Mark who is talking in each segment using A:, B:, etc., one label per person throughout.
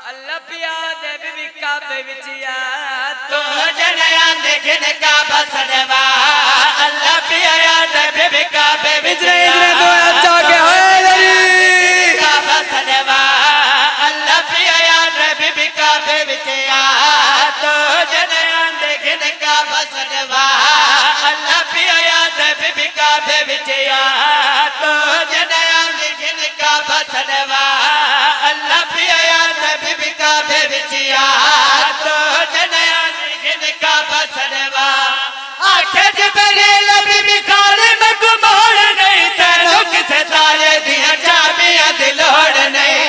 A: अल्लाह पिया दे बीबी काबे विच या
B: तो जनया देखन का बसनवा अल्लाह पिया दे बीबी काबे विच
A: इधर दो अच्छा के हैदरी
B: का बसनवा अल्लाह पिया दे बीबी काबे विच या तो जनया देखन का बसनवा अल्लाह पिया दे बीबी काबे विच या तो जनया देखन का बसनवा अल्लाह पिया दे बीबी काबे विच या तो जनया देखन का बसनवा आखे जिब्रील बीबी खाने में गुमोड़ नहीं तेरो किसे तारे दिया चाबियां दी लोड़ नहीं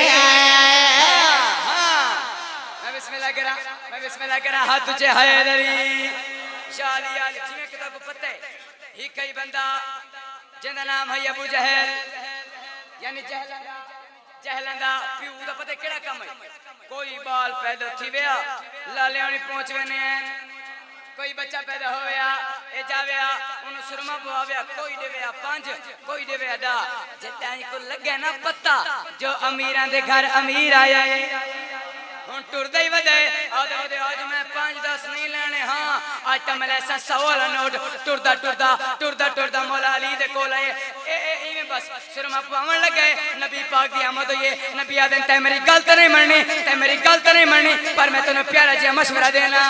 A: मैं बिस्मिल्लाह करा हाथ तुझे हैदरी शाली आली जिमें किताब पत्ते ही कई बंदा जिंदा नाम है अबू जहल यानी जहलंदा प्यू दा पता केड़ा काम है कोई बाल पैदा थी वया लाले आनी पहुंच वने कोई बच्चा पैदा होया ए जावया उनु सुरमा पवावया कोई देवया 5 कोई देवया 10 जिताई को लगे ना पता जो अमीरां दे घर अमीर आया है हुन टुरदा ही वदे आज मैं 5-10 नहीं लेने हां आज तो मैं ऐसा 100 वाला नोट टुरदा मौला अली दे कोल आए ए बस सुरमा पवन लगे नबी पाक दी आमद होई नबी आदम ते मेरी गल तो नहीं मननी पर मैं तन्नू प्यारा जी मशवरा देना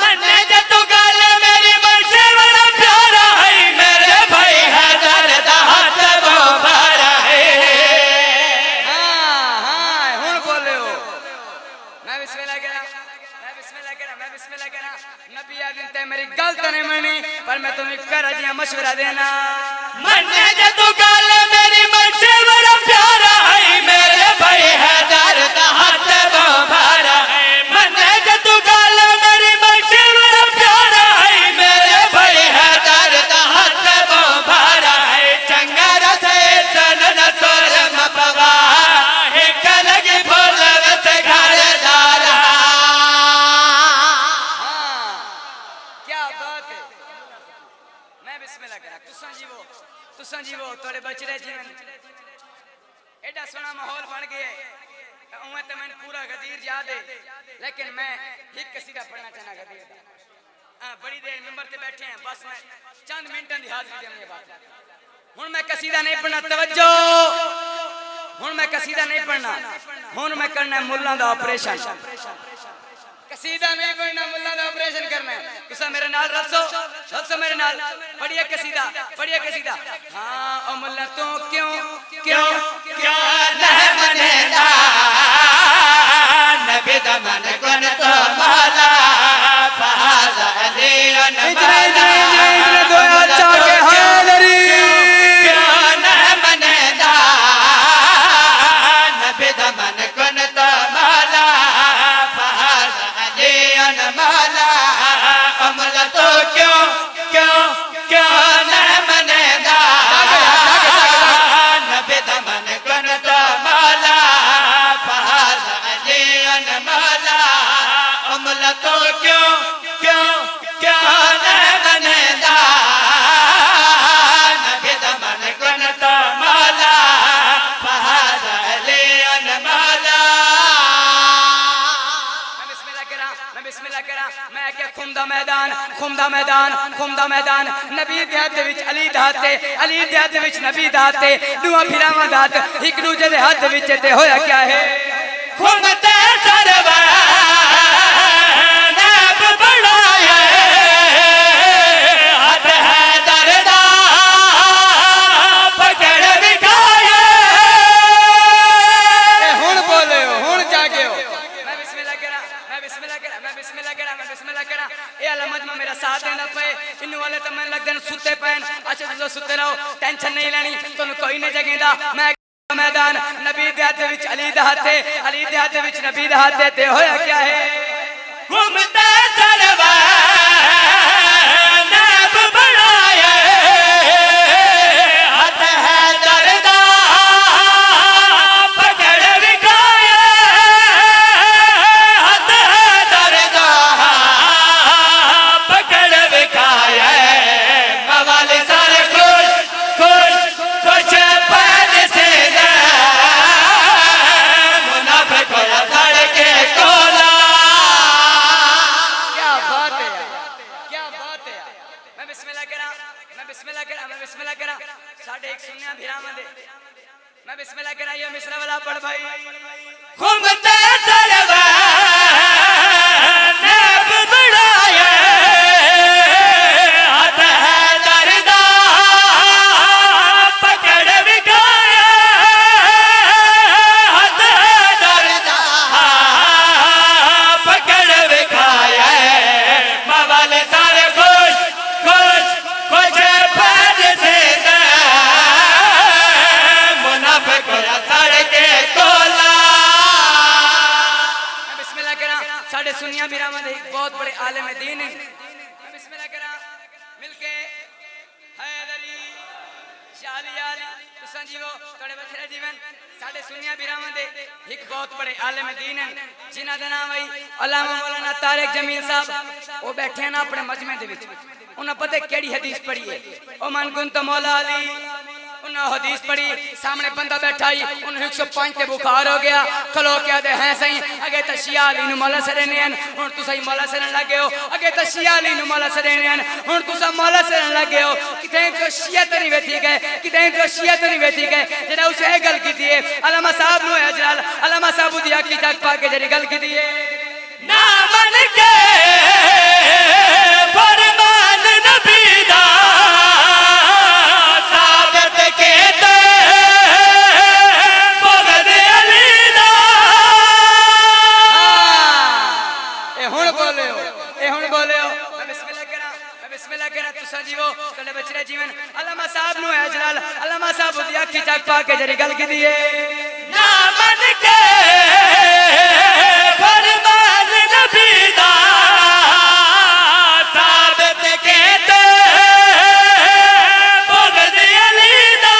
B: मन्ने जे तू गल मेरी मर्जी बड़ा प्यारा है मेरे भाई हैदर दा हाथ मुबारक है
A: हां हुन बोले हो मैं बिस्मिल्लाह करा नबी आदम ते मेरी गल तो नहीं मननी पर मैं तन्नू प्यारा जी मशवरा देना
B: मन्ने जे तू गल मेरी मर्जी बड़ा प्यारा है मेरे भाई हैदर दा हाथ मुबारक है मन्ने जे तू गल मेरी मर्जी बड़ा प्यारा है मेरे भाई हैदर दा हाथ मुबारक है चंगा रसे सन न तोर मपवा एक लगी बोल वस घर दारा
A: क्या बात है मैं बिस्मिल्लाह करा तुसां जीवो तोड़े बचड़े जीवन एडा सोना माहौल बन गया उम्र तो मैंने पूरा गदीर याद है लेकिन मैं एक कसीदा पढ़ना चाहना गदीर बड़ी देर मेंबर पे बैठे हैं बस मैं चंद मिनटों की हाजिरी देने बात हुन मैं कसीदा नहीं पढ़ना तवज्जो हुन मैं कसीदा नहीं पढ़ना हुन मैं करना है मुल्ला दा ऑपरेशन कसीदा नहीं पढ़ना मुल्ला दा ऑपरेशन करना है तुसा मेरे नाल रसो मेरे नाल पढ़िए कसीदा हां ओ मुल्ला तू क्यों
B: नहीं मनेदा नबी दा मन गुन तो माला फहाजा अली
A: इधर दो अच्छा के हैदरी
B: क्यों नहीं मनेदा नबी दा मन गुन तो माला फहाजा अली माला अमल तो क्यों नहीं मनेदा नबी दा मन गुन तो माला फहाजा अली माला अमल तो क्यों नहीं मनेदा नबी दा मन गुन तो माला फहाजा अली माला
A: मैं बिस्मिल्लाह करा मैं क्या खुमदा मैदान नबी दे हाथ विच अली दा हाथ अली दे हाथ विच नबी दा हाथ दुआ फिरावां दा हाथ एक दूजे दे हाथ विच ते होया क्या है
B: घूमते सरवा नब बढ़ाया हाथ है दरदा पकड़ दिखाया
A: हुन बोले हो हुन जागे हो मैं बिस्मिल्लाह करा ए अल्लाह मजमा मेरा साथ देना पे इन्नु वाले तो मैं लगदन सुते पैन अच्छा तुम सुते रहो टेंशन नहीं लेनी तुम कोई नहीं जगेंदा मैं मैदान नबी दे हाथ विच अली दा हाथ अली दे हाथ विच नबी दा हाथ ते होया क्या है
B: घूमते सरवा नब बढ़ाया हाथ है दरदा पकड़ दिखाया हाथ है दरदा पकड़ दिखाया मवाले सारे खुश पैर से मुनाफिक होया सड़ के
A: साढ़े सुनिया बिरामद एक बहुत बड़े आलिम दीन हैं। मैं बिस्मिल्लाह करा मिलके हैदरी शालियाली तुसां जीवो तोड़े बखरे जीवन साढ़े सुनिया बिरामद एक बहुत बड़े आलिम दीन हैं जिन्हां दा नाम है अल्लामा मौलाना तारिक जमील साहब। वो बैठे हैं ना अपने मजमे दे विच उन्हें पता है केड़ी हदीस पढ़ी है। ओ मन कुंत मौला अली उन्हें हदीस पढ़ी सामने बंदा बैठा ही उन्हें 105 ते बुखार हो गया खलो क्या दे हैं सही अगे तो शिया अली नु मौला सरने हैं हुन तुसा ही मौला सरन लगे हो अगे तो शिया अली नु मौला सरने हैं हुन तुसा मौला सरन लगे हो किते तो शिया तो नहीं वेठी गए किते तो शिया तो नहीं वेठी गए जेड़ा उसे गल की दी है अल्लामा साहब नु अजलाल अल्लामा साहब दी आखी तक पाके जड़ी गल की दी है
B: ना मन के फरमान नबी दा साबित के ते भगत अली दा
A: ए हुन बोले हो मैं बिस्मिल्लाह करा तुसा जीवो कले बचरे जीवन अल्लामा साहब नु अजलाल अल्लामा साहब दी आखी तक पाके जड़ी गल की दी है
B: ना मन के फरमान नबी दा साबित के ते भगत अली दा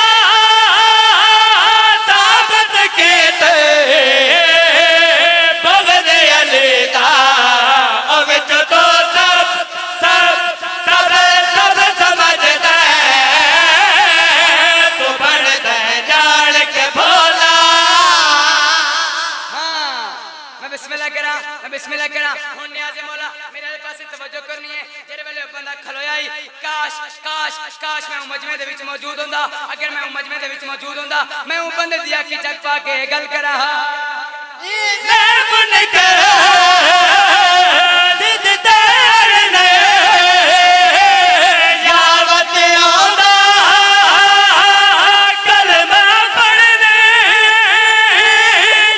B: साबित के ते भगत अली दा ओ विच तो सब समझदा तू पढ़दा जान के भोला।
A: मैं बिस्मिल्लाह करा हुन नियाज़े मौला मेरे पास तवज्जो करनी है जेरे वेले बंदा खलोया ही काश काश काश मैं मजमे दे विच मौजूद होंदा अगर मैं मजमे दे विच मौजूद होंदा मैं उ बंदे दी आखी चक पा के गल करा
B: मैं मन कर दिद तेर ने यावत आंदा कलमा पढ़ने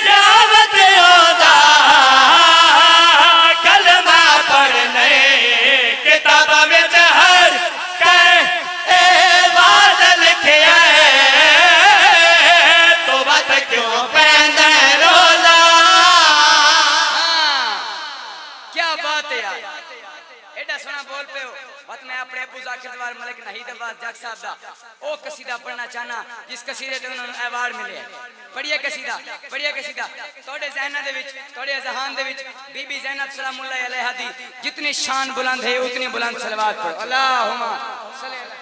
B: यावत आंदा कलमा पढ़ने किताबा विच हर कह ए वाद लिखिया तो बात क्यों पैंदा रोला।
A: क्या बात है यार एडा सोना बोल पे हो बात मैं अपने अबू जाकिर दरबार मलिक नहीद अब्बास जग साहब दा ओ कसीदा पढ़ना चाहना जिस कसीदे ते उन्होंने अवार्ड मिले पढ़िए कसीदा तोड़े ज़हन दे विच तोड़े ज़हान दे विच बीबी ज़ैनब सलामुल्लाह अलैहा दी जितनी शान बुलंद है उतनी बुलंद सलवात पढ़ो अल्लाहुम्मा सल्ली अला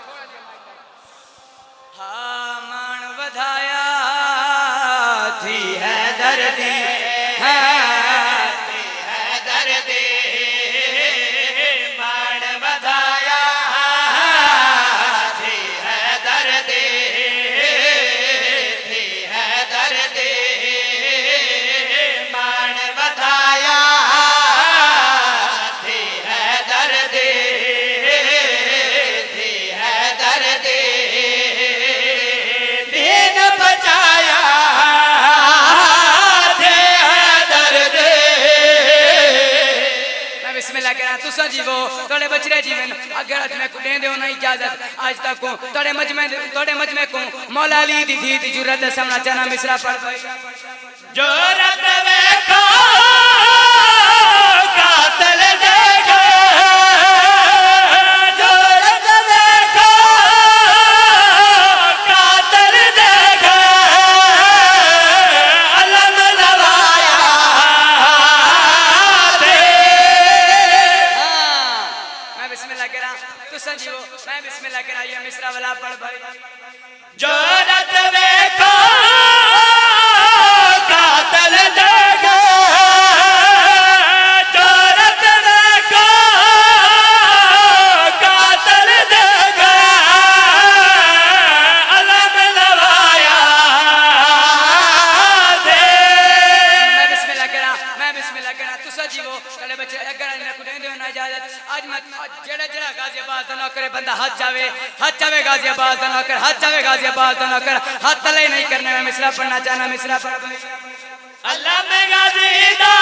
A: हाँ मान वधाया थी है दर्दी है
B: दर्दे मान बधाया थी है दर्दे मान बधाया थी है दर्दे दीन बचाया थे है दर्दे।
A: मैं बिस्मिल्लाह करा तुसा जीवो तोड़े बचरे जीवन अगर आज मैं को दे दो ना इजाजत आज तक को तोड़े मजमे को मौला अली दी थी जुरत समना चाना मिसरा पढ़
B: जोरत देखो कातल देखो जोरत देखो कातल देखो अलम लवाया दे।
A: मैं बिस्मिल्लाह करा तुसा जीवो मैं बिस्मिल्लाह करा ये मिसरा वाला पढ़ भाई
B: जोरत देखो कातल देखो जोरत देखो कातल देखो अलम लवाया दे।
A: मैं बिस्मिल्लाह करा तुसा जीवो कले बच्चे अगर इन्हें को दे दो ना इजाजत आज मैं जेड़ा गाजियाबाद दा नौकर बंदा हाथ जावे गाजियाबाद दा नौकर हाथ तले नहीं करने में मिसरा पढ़ना चाहना मिसरा पढ़
B: अल्लाह में गाजी दा